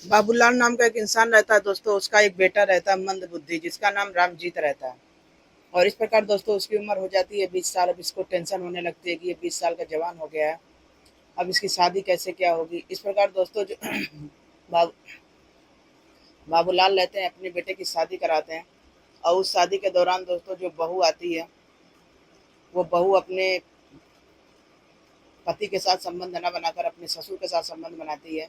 बाबूलाल नाम का एक इंसान रहता है दोस्तों, उसका एक बेटा रहता है मंद बुद्धि, जिसका नाम रामजीत रहता है। और इस प्रकार दोस्तों उसकी उम्र हो जाती है 20 साल। अब इसको टेंशन होने लगती है कि ये 20 साल का जवान हो गया है, अब इसकी शादी कैसे क्या होगी। इस प्रकार दोस्तों जो बाबू बाबूलाल रहते हैं अपने बेटे की शादी कराते हैं। और उस शादी के दौरान दोस्तों जो बहू आती है, वो बहू अपने पति के साथ संबंध न बनाकर अपने ससुर के साथ संबंध बनाती है।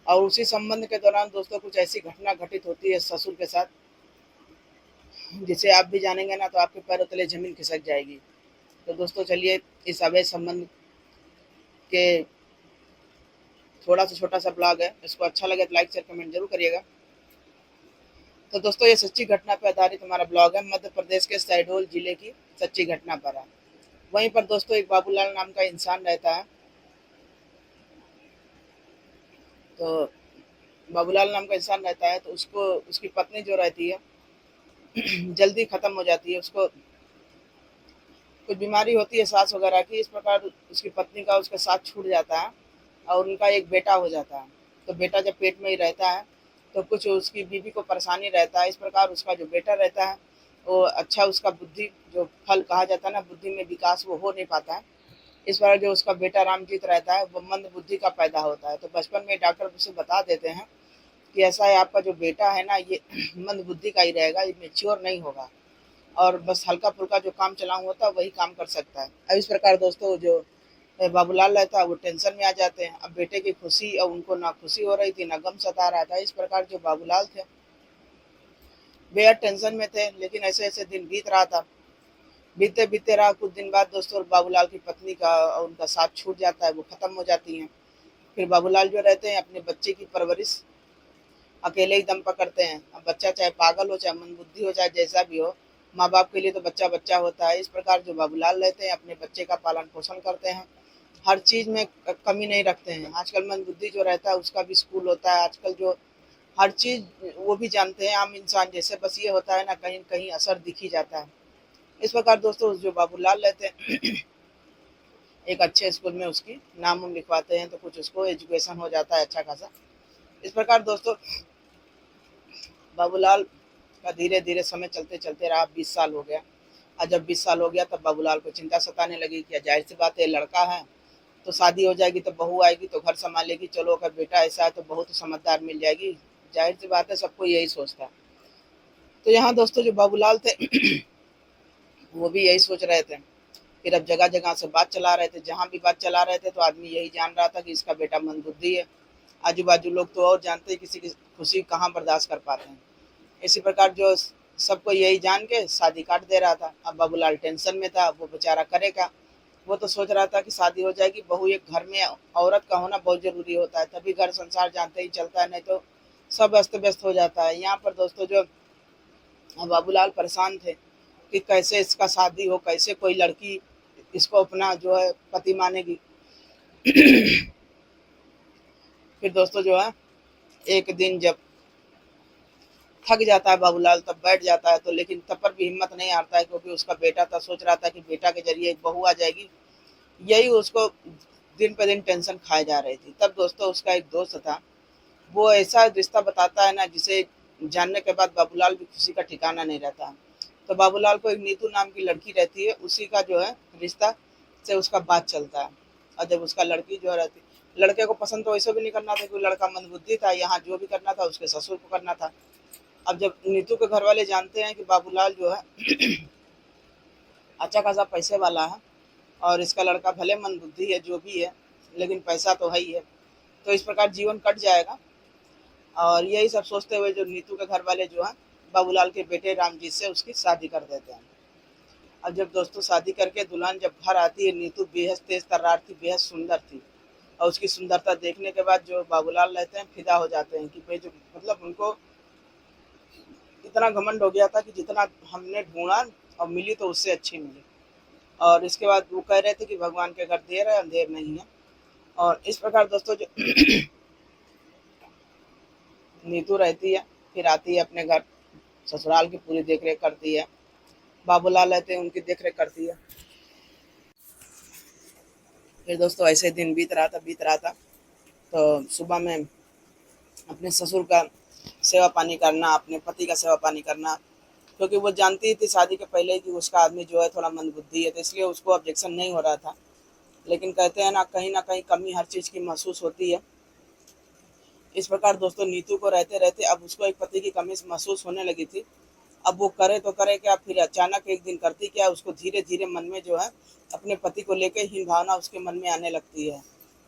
और उसी संबंध के दौरान दोस्तों कुछ ऐसी घटना घटित होती है ससुर के साथ, जिसे आप भी जानेंगे ना तो आपके पैरों तले जमीन खिसक जाएगी। तो दोस्तों चलिए, इस अवैध संबंध के थोड़ा सा छोटा सा ब्लॉग है, इसको अच्छा लगे तो लाइक शेयर कमेंट जरूर करिएगा। तो दोस्तों ये सच्ची घटना पर आधारित हमारा ब्लॉग है, मध्य प्रदेश के शहडोल जिले की सच्ची घटना पर है। वहीं पर दोस्तों एक बाबूलाल नाम का इंसान रहता है। तो बाबूलाल नाम का इंसान रहता है, तो उसको उसकी पत्नी जो रहती है जल्दी खत्म हो जाती है। उसको कुछ बीमारी होती है सांस वगैरह की, इस प्रकार उसकी पत्नी का उसका साथ छूट जाता है और उनका एक बेटा हो जाता है। तो बेटा जब पेट में ही रहता है तो कुछ उसकी बीवी को परेशानी रहता है। इस प्रकार उसका जो बेटा रहता है वो अच्छा, उसका बुद्धि जो फल कहा जाता है ना, बुद्धि में विकास वो हो नहीं पाता है। इस प्रकार जो उसका बेटा रामजीत रहता है वो मंद बुद्धि का पैदा होता है। तो बचपन में डॉक्टर उसे बता देते हैं कि ऐसा है, आपका जो बेटा है ना ये मंद बुद्धि का ही रहेगा, ये मेच्योर नहीं होगा और बस हल्का फुल्का जो काम चलाऊ होता है वही काम कर सकता है। अब इस प्रकार दोस्तों जो बाबूलाल रहता है वो टेंशन में आ जाते हैं। अब बेटे की खुशी, और उनको ना खुशी हो रही थी ना गम सता रहा था। इस प्रकार जो बाबूलाल थे बेहद टेंशन में थे। लेकिन ऐसे ऐसे दिन बीत रहा था, बीतते बीतते रहा। कुछ दिन बाद दोस्तों बाबूलाल की पत्नी का और उनका साथ छूट जाता है, वो खत्म हो जाती हैं। फिर बाबूलाल जो रहते हैं अपने बच्चे की परवरिश अकेले ही दम पकड़ते हैं। अब बच्चा चाहे पागल हो, चाहे मंदबुद्धि हो, चाहे जैसा भी हो, माँ बाप के लिए तो बच्चा बच्चा होता है। इस प्रकार जो बाबूलाल रहते हैं अपने बच्चे का पालन पोषण करते हैं, हर चीज में कमी नहीं रखते हैं। आजकल मंदबुद्धि जो रहता है उसका भी स्कूल होता है। आजकल जो हर चीज वो भी जानते हैं आम इंसान जैसे, बस ये होता है ना कहीं कहीं असर दिख ही जाता है। इस प्रकार दोस्तों जो बाबूलाल रहते हैं एक अच्छे स्कूल में उसकी नाम उम लिखवाते हैं, तो कुछ उसको एजुकेशन हो जाता है अच्छा खासा। इस प्रकार दोस्तों बाबूलाल का धीरे धीरे समय चलते चलते रहा, 20 साल हो गया। और जब 20 साल हो गया तब बाबूलाल को चिंता सताने लगी कि जाहिर सी बात है लड़का है तो शादी हो जाएगी तो बहू आएगी तो घर संभालेगी, चलो अगर बेटा ऐसा है तो बहू तो समझदार मिल जाएगी। जाहिर सी बात है सबको यही सोचता है। तो यहाँ दोस्तों जो बाबूलाल थे वो भी यही सोच रहे थे। फिर अब जगह जगह से बात चला रहे थे, जहाँ भी बात चला रहे थे तो आदमी यही जान रहा था कि इसका बेटा मंदबुद्धि है। आजू बाजू लोग तो और जानते हैं किसी की खुशी कहाँ बर्दाश्त कर पाते हैं। इसी प्रकार जो सबको यही जान के शादी काट दे रहा था। अब बाबूलाल टेंशन में था, वो बेचारा करेगा। वो तो सोच रहा था कि शादी हो जाएगी, बहू एक घर में औरत का होना बहुत जरूरी होता है, तभी घर संसार जानते ही चलता है, नहीं तो सब अस्त व्यस्त हो जाता है। यहाँ पर दोस्तों जो बाबूलाल परेशान थे कि कैसे इसका शादी हो, कैसे कोई लड़की इसको अपना जो है पति मानेगी। फिर दोस्तों जो है एक दिन जब थक जाता है बाबूलाल तब बैठ जाता है, तो लेकिन तब पर भी हिम्मत नहीं हारता है क्योंकि उसका बेटा था। सोच रहा था कि बेटा के जरिए एक बहू आ जाएगी, यही उसको दिन पे दिन टेंशन खाए जा रही थी। तब दोस्तों उसका एक दोस्त था, वो ऐसा रिश्ता बताता है ना जिसे जानने के बाद बाबूलाल भी खुशी का ठिकाना नहीं रहता। तो बाबूलाल को एक नीतू नाम की लड़की रहती है, उसी का जो है रिश्ता से उसका बात चलता है। और जब उसका लड़की जो रहती, लड़के को पसंद तो वैसे भी नहीं करना था क्योंकि लड़का मंदबुद्धि था। यहाँ जो भी करना था उसके ससुर को करना था। अब जब नीतू के घर वाले जानते हैं कि बाबूलाल जो है अच्छा खासा पैसे वाला है और इसका लड़का भले मंदबुद्धि है जो भी है, लेकिन पैसा तो है ही है, तो इस प्रकार जीवन कट जाएगा। और यही सब सोचते हुए जो नीतू के घर वाले जो है बाबूलाल के बेटे रामजीत से उसकी शादी कर देते हैं। अब जब दोस्तों शादी करके दुल्हन जब घर आती है, नीतू बेहद तेज तर्रार थी, बेहद सुंदर थी। और उसकी सुंदरता देखने के बाद जो बाबूलाल रहते हैं फिदा हो जाते हैं कि भाई जो मतलब उनको इतना घमंड हो गया था कि जितना हमने ढूंढा और मिली तो उससे अच्छी मिली। और इसके बाद वो कह रहे थे कि भगवान के घर देर है अंधेर नहीं है। और इस प्रकार दोस्तों जो नीतू रहती है फिर आती है अपने घर, ससुराल की पूरी देख रेख करती है। बाबूलाल रहते हैं उनकी देख रेख करती है। फिर दोस्तों ऐसे दिन बीत रहा था बीत रहा था। तो सुबह में अपने ससुर का सेवा पानी करना, अपने पति का सेवा पानी करना, क्योंकि वो जानती थी शादी के पहले ही कि उसका आदमी जो है थोड़ा मंदबुद्धि है, तो इसलिए उसको ऑब्जेक्शन नहीं हो रहा था। लेकिन कहते हैं ना कहीं कमी हर चीज़ की महसूस होती है। इस प्रकार दोस्तों नीतू को रहते रहते अब उसको एक पति की कमी महसूस होने लगी थी। अब वो करे तो करे क्या, फिर अचानक एक दिन करती क्या, उसको धीरे धीरे मन में जो है अपने पति को लेकर हीन भावना उसके मन में आने लगती है।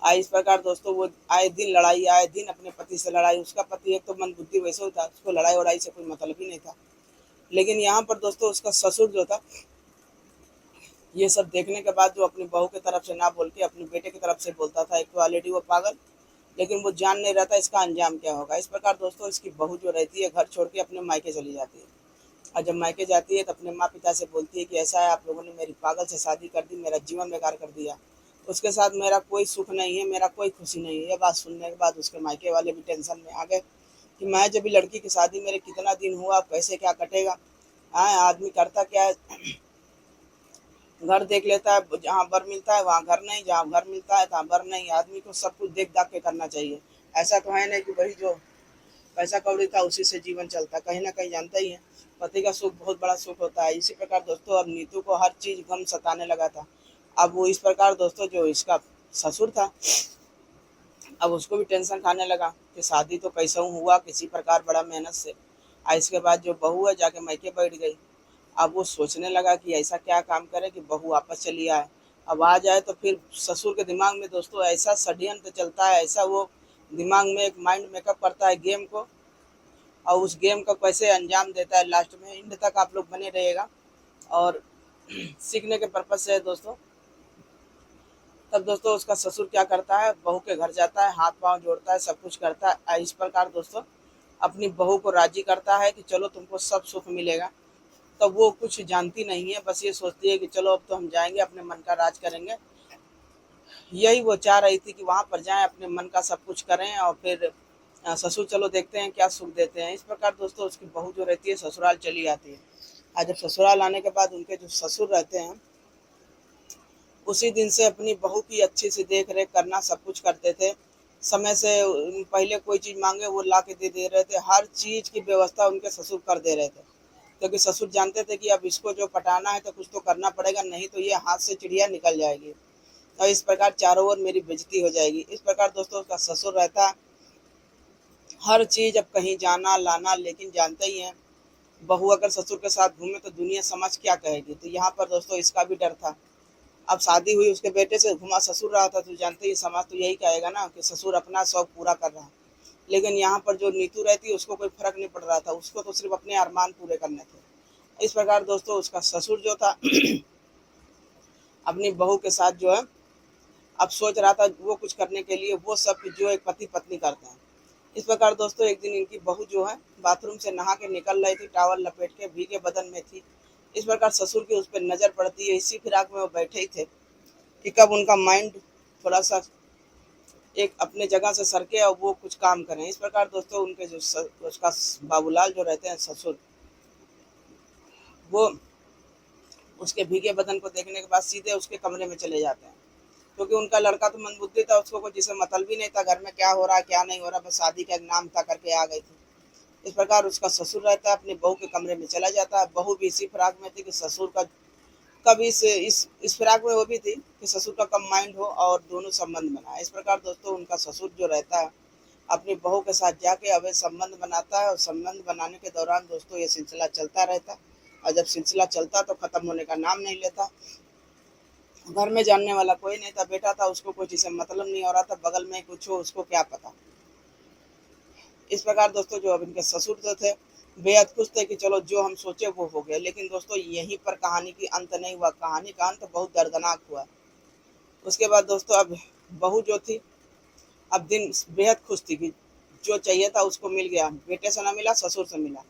इस प्रकार दोस्तों वो आए दिन लड़ाई, आए दिन अपने पति से लड़ाई। उसका पति एक तो मन बुद्धि वैसे ही था, उसको लड़ाई वड़ाई से कोई मतलब ही नहीं था। लेकिन यहाँ पर दोस्तों उसका ससुर जो था, ये सब देखने के बाद जो अपनी बहू की तरफ से ना बोल के अपने बेटे की तरफ से बोलता था। एक तो ऑलरेडी वो पागल, लेकिन वो जान नहीं रहता इसका अंजाम क्या होगा। इस प्रकार दोस्तों इसकी बहू जो रहती है घर छोड़ के अपने मायके चली जाती है। और जब मायके जाती है तो अपने माँ पिता से बोलती है कि ऐसा है, आप लोगों ने मेरी पागल से शादी कर दी, मेरा जीवन बेकार कर दिया, उसके साथ मेरा कोई सुख नहीं है, मेरा कोई खुशी नहीं है। ये बात सुनने के बाद उसके मायके वाले भी टेंशन में आ गए कि मैं जब लड़की की शादी मेरे कितना दिन हुआ, कैसे क्या कटेगा। हाँ, आदमी करता क्या है, घर देख लेता है, जहाँ बर मिलता है वहाँ घर नहीं, जहाँ घर मिलता है तहाँ बर नहीं। आदमी को सब कुछ देख दाख के करना चाहिए। ऐसा तो है नहीं कि वही जो पैसा कौड़ी था उसी से जीवन चलता, कहीं ना कहीं जानता ही है पति का सुख बहुत बड़ा सुख होता है। इसी प्रकार दोस्तों अब नीतू को हर चीज गम सताने लगा था। अब वो इस प्रकार दोस्तों जो इसका ससुर था, अब उसको भी टेंशन खाने लगा कि शादी तो कैसे हुआ किसी प्रकार बड़ा मेहनत से। इसके बाद जो बहू है जाके मायके बैठ गई। अब वो सोचने लगा कि ऐसा क्या काम करे कि बहू वापस चली आए। अब आ जाए तो फिर ससुर के दिमाग में दोस्तों ऐसा षड्यंत्र चलता है, ऐसा वो दिमाग में एक माइंड मेकअप करता है गेम को, और उस गेम का कैसे अंजाम देता है लास्ट में। एंड तक आप लोग बने रहिएगा और सीखने के पर्पज से है दोस्तों। तब दोस्तों उसका ससुर क्या करता है, बहू के घर जाता है, हाथ पांव जोड़ता है, सब कुछ करता है। इस प्रकार दोस्तों अपनी बहू को राजी करता है कि चलो तुमको सब सुख मिलेगा। तब वो कुछ जानती नहीं है, बस ये सोचती है कि चलो अब तो हम जाएंगे, अपने मन का राज करेंगे। यही वो चाह रही थी कि वहां पर जाएं, अपने मन का सब कुछ करें और फिर ससुर चलो देखते हैं क्या सुख देते हैं। इस प्रकार दोस्तों उसकी बहू जो रहती है ससुराल चली आती है। आज जब ससुराल आने के बाद उनके जो ससुर रहते हैं, उसी दिन से अपनी बहू की अच्छी से देख रेख करना सब कुछ करते थे। समय से पहले कोई चीज़ मांगे वो ला के दे रहे थे, हर चीज़ की व्यवस्था उनके ससुर कर दे रहे थे। क्योंकि ससुर जानते थे कि अब इसको जो पटाना है तो कुछ तो करना पड़ेगा, नहीं तो ये हाथ से चिड़िया निकल जाएगी और इस प्रकार चारों ओर मेरी बेइज्जती हो जाएगी। इस प्रकार दोस्तों उसका ससुर रहता है, हर चीज़ अब कहीं जाना लाना। लेकिन जानते ही हैं बहू अगर ससुर के साथ घूमे तो दुनिया समाज क्या कहेगी, तो यहाँ पर दोस्तों इसका भी डर था। अब शादी हुई उसके बेटे से, घुमा ससुर रहा था, तो जानते ही समाज तो यही कहेगा ना कि ससुर अपना शौक पूरा कर रहा है। लेकिन यहाँ पर जो नीतू रहती है उसको कोई फर्क नहीं पड़ रहा था, उसको तो सिर्फ अपने अरमान पूरे करने थे। इस प्रकार दोस्तों उसका ससुर जो था अपनी बहू के साथ जो है अब सोच रहा था वो कुछ करने के लिए, वो सब जो एक पति पत्नी करते हैं। इस प्रकार दोस्तों एक दिन इनकी बहू जो है बाथरूम से नहा के निकल रही थी, टावल लपेट के भीगे बदन में थी। इस प्रकार ससुर की उस पर नजर पड़ती है। इसी फिराक में वो बैठे ही थे कि कब उनका माइंड थोड़ा सा एक अपने जगह से सरके और वो कुछ काम करें। इस प्रकार दोस्तों उनके जो उसका बाबूलाल जो रहते हैं ससुर, वो उसके भीगे बदन को देखने के बाद सीधे उसके कमरे में चले जाते हैं। क्योंकि उनका लड़का तो मंदबुद्धि था, उसको कुछ जिसे मतलब भी नहीं था घर में क्या हो रहा है क्या नहीं हो रहा, बस शादी का नाम था करके आ गई थी। इस प्रकार उसका ससुर रहता है अपनी बहू के कमरे में चला जाता है। बहू भी इसी फिराक में थी कि ससुर का कभी से इस फिराक में वो भी थी कि ससुर का कम माइंड हो और दोनों संबंध बनाए। इस प्रकार दोस्तों उनका ससुर जो रहता है अपनी बहू के साथ जाके अवैध संबंध बनाता है, और संबंध बनाने के दौरान दोस्तों ये सिलसिला चलता रहता है। और जब सिलसिला चलता तो खत्म होने का नाम नहीं लेता। घर में जानने वाला कोई नहीं था, बेटा था उसको कुछ इसे मतलब नहीं हो रहा था, बगल में कुछ हो उसको क्या पता। इस प्रकार दोस्तों जो अब इनके ससुर जो थे बेहद खुश थे कि चलो जो हम सोचे वो हो गया। लेकिन दोस्तों यहीं पर कहानी की अंत नहीं हुआ, कहानी का अंत बहुत दर्दनाक हुआ। उसके बाद दोस्तों अब बहू जो थी अब दिन बेहद खुश थी कि जो चाहिए था उसको मिल गया, बेटे से ना मिला ससुर से मिला।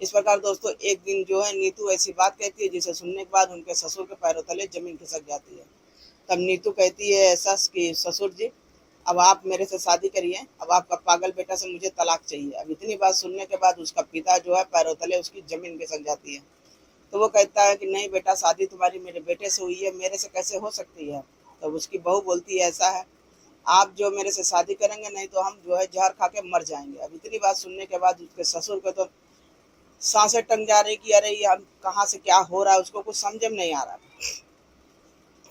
इस प्रकार दोस्तों एक दिन जो है नीतू ऐसी बात कहती है जिसे सुनने के बाद उनके ससुर के पैरों तले जमीन खिसक जाती है। तब नीतू कहती है ऐसा कि ससुर जी अब आप मेरे से शादी करिए, अब आपका पागल बेटा से मुझे तलाक चाहिए। अब इतनी बात सुनने के बाद उसका पिता जो है पैरों तले उसकी जमीन खिसक जाती है। तो वो कहता है कि नहीं बेटा, शादी तुम्हारी मेरे बेटे से हुई है, मेरे से कैसे हो सकती है। तब उसकी बहू बोलती है ऐसा है आप जो मेरे से शादी करेंगे, नहीं तो हम जो है जहर खा के मर जाएंगे। अब इतनी बात सुनने के बाद उसके ससुर को तो सांसें टंग जा रही कि अरे ये हम कहाँ से क्या हो रहा है, उसको कुछ समझ में नहीं आ रहा।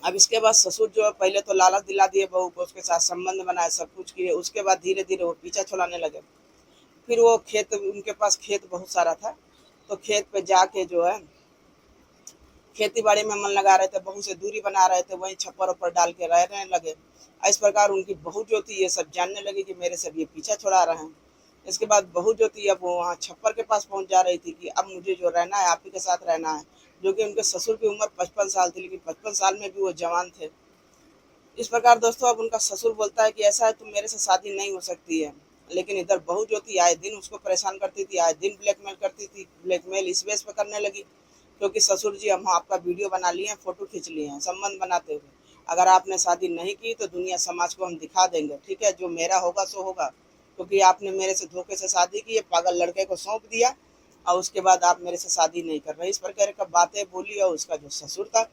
अब इसके बाद ससुर जो है पहले तो लालच दिला दिए बहू को, उसके साथ संबंध बनाए, सब कुछ किए। उसके बाद धीरे धीरे वो पीछा छुड़ाने लगे। फिर वो खेत, उनके पास खेत बहुत सारा था, तो खेत पे जाके जो है खेती बाड़ी में मन लगा रहे थे, बहू से दूरी बना रहे थे, वहीं छप्पर ऊपर डाल के रहने लगे। इस प्रकार उनकी बहू जो थी ये सब जानने लगी कि मेरे से ये पीछा छुड़ा रहे हैं। इसके बाद बहू जो थी अब वो वहाँ छप्पर के पास पहुंच जा रही थी कि अब मुझे जो रहना है आप ही के साथ रहना है, जो कि उनके ससुर की उम्र 55 साल थी, लेकिन 55 साल में भी वो जवान थे। इस प्रकार दोस्तों अब उनका ससुर बोलता है कि ऐसा है, तुम मेरे से शादी नहीं हो सकती है। लेकिन इधर बहू जो थी आए दिन उसको परेशान करती थी, आए दिन ब्लैकमेल करती थी। ब्लैकमेल इस बेस पे करने लगी क्योंकि ससुर जी हम आपका वीडियो बना लिए हैं, फोटो खींच लिए हैं संबंध बनाते हुए, अगर आपने शादी नहीं की तो दुनिया समाज को हम दिखा देंगे, ठीक है, जो मेरा होगा सो होगा, क्योंकि आपने मेरे से धोखे से शादी की है, पागल लड़के को सौंप दिया और उसके बाद आप मेरे से शादी नहीं कर रहे। इस प्रकार का बातें बोली और उसका जो ससुर था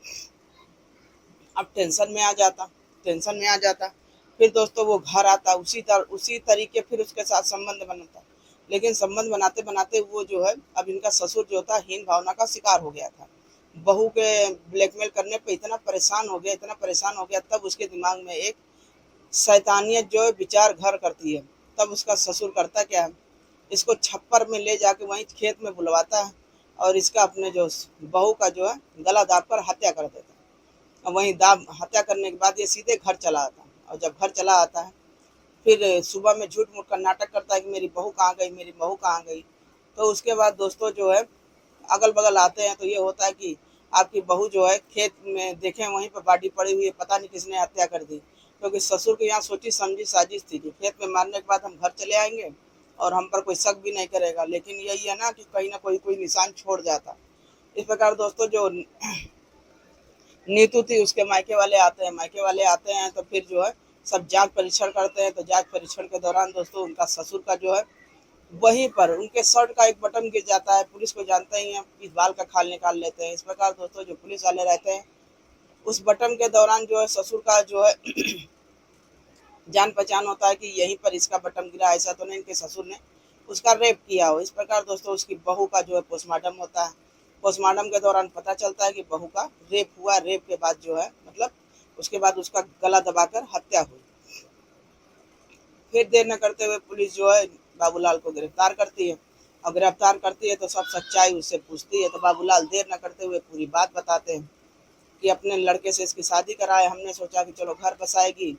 अब टेंशन में आ जाता। फिर दोस्तों वो घर आता, उसी तरीके फिर उसके साथ संबंध बनाता। लेकिन संबंध बनाते बनाते वो जो है अब इनका ससुर जो था हीन भावना का शिकार हो गया था। बहू के ब्लैकमेल करने पे इतना परेशान हो गया, तब उसके दिमाग में एक शैतानियत जो है विचार घर करती है। तब उसका ससुर करता क्या है, इसको छप्पर में ले जाके वहीं खेत में बुलवाता है और इसका अपने जो बहू का जो है गला दाब कर हत्या कर देता है। और वहीं दाब हत्या करने के बाद ये सीधे घर चला आता है। और जब घर चला आता है फिर सुबह में झूठ मूठ का नाटक करता है कि मेरी बहू कहाँ गई, मेरी बहू कहाँ गई। तो उसके बाद दोस्तों जो है अगल बगल आते हैं तो ये होता है कि आपकी बहू जो है खेत में देखें वहीं पर बॉडी पड़ी हुई है, पता नहीं किसने हत्या कर दी। क्योंकि ससुर के यहाँ सोची समझी साजिश थी कि खेत में मारने के बाद हम घर चले आएंगे और हम पर कोई शक भी नहीं करेगा। लेकिन यही है ना कि कहीं ना कोई निशान छोड़ जाता। इस प्रकार दोस्तों जो नीतू थी उसके मायके वाले आते हैं तो फिर जो है सब जांच परीक्षण करते हैं। तो जांच परीक्षण के दौरान दोस्तों उनका ससुर का जो है वहीं पर उनके शर्ट का एक बटन गिर जाता है। पुलिस को जानते ही हैं, इस बाल का खाल निकाल लेते हैं। इस प्रकार दोस्तों जो पुलिस वाले रहते हैं उस बटन के दौरान जो है ससुर का जो है जान पहचान होता है कि यहीं पर इसका बटन गिरा, ऐसा तो नहीं इनके ससुर ने उसका रेप किया हो। इस प्रकार दोस्तों उसकी बहू का जो है पोस्टमार्टम होता है। पोस्टमार्टम के दौरान पता चलता है कि बहू का रेप हुआ। रेप के बाद जो है मतलब उसके बाद उसका गला दबाकर हत्या हुई। फिर देर न करते हुए पुलिस जो है बाबूलाल को गिरफ्तार करती है और गिरफ्तार करती है तो सब सच्चाई उससे पूछती है। तो बाबूलाल देर न करते हुए पूरी बात बताते हैं कि अपने लड़के से इसकी शादी कराए, हमने सोचा कि चलो घर बसाएगी।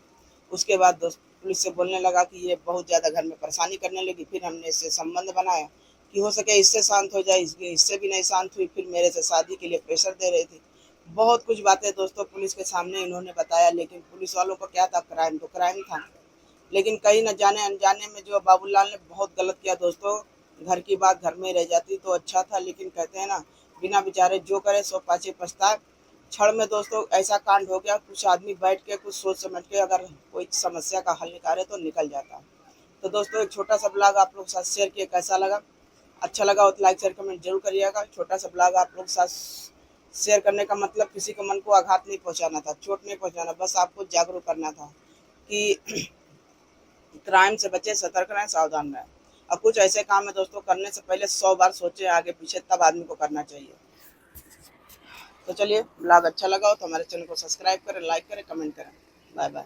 उसके बाद पुलिस से बोलने लगा कि ये बहुत ज़्यादा घर में परेशानी करने लगी। फिर हमने इससे संबंध बनाया कि हो सके इससे शांत हो जाए, इससे भी नहीं शांत हुई, फिर मेरे से शादी के लिए प्रेशर दे रही थी। बहुत कुछ बातें दोस्तों पुलिस के सामने इन्होंने बताया। लेकिन पुलिस वालों को क्या था, क्राइम तो क्राइम था। लेकिन कहीं न जाने अनजाने में जो बाबूलाल ने बहुत गलत किया दोस्तों। घर की बात घर में रह जाती तो अच्छा था, लेकिन कहते हैं ना बिना विचारे जो करे सो पाछे पछताए। क्षण में दोस्तों ऐसा कांड हो गया, कुछ आदमी बैठ के कुछ सोच समझ के अगर कोई समस्या का हल निकाले तो निकल जाता। तो दोस्तों एक छोटा सा ब्लॉग आप लोग के साथ शेयर किया, कैसा लगा? अच्छा लगा हो तो लाइक शेयर कमेंट जरूर करिएगा। छोटा सा ब्लॉग आप लोग के साथ शेयर करने का मतलब किसी के मन को आघात नहीं पहुंचाना था, चोट नहीं पहुंचाना, बस आपको जागरूक करना था कि क्राइम से बचे, सतर्क रहें, सावधान रहें। अब कुछ ऐसे काम है दोस्तों करने से पहले 100 बार सोचें आगे पीछे, तब आदमी को करना चाहिए। तो चलिए ब्लॉग अच्छा लगा हो तो हमारे चैनल को सब्सक्राइब करें, लाइक करें, कमेंट करें। Bye bye.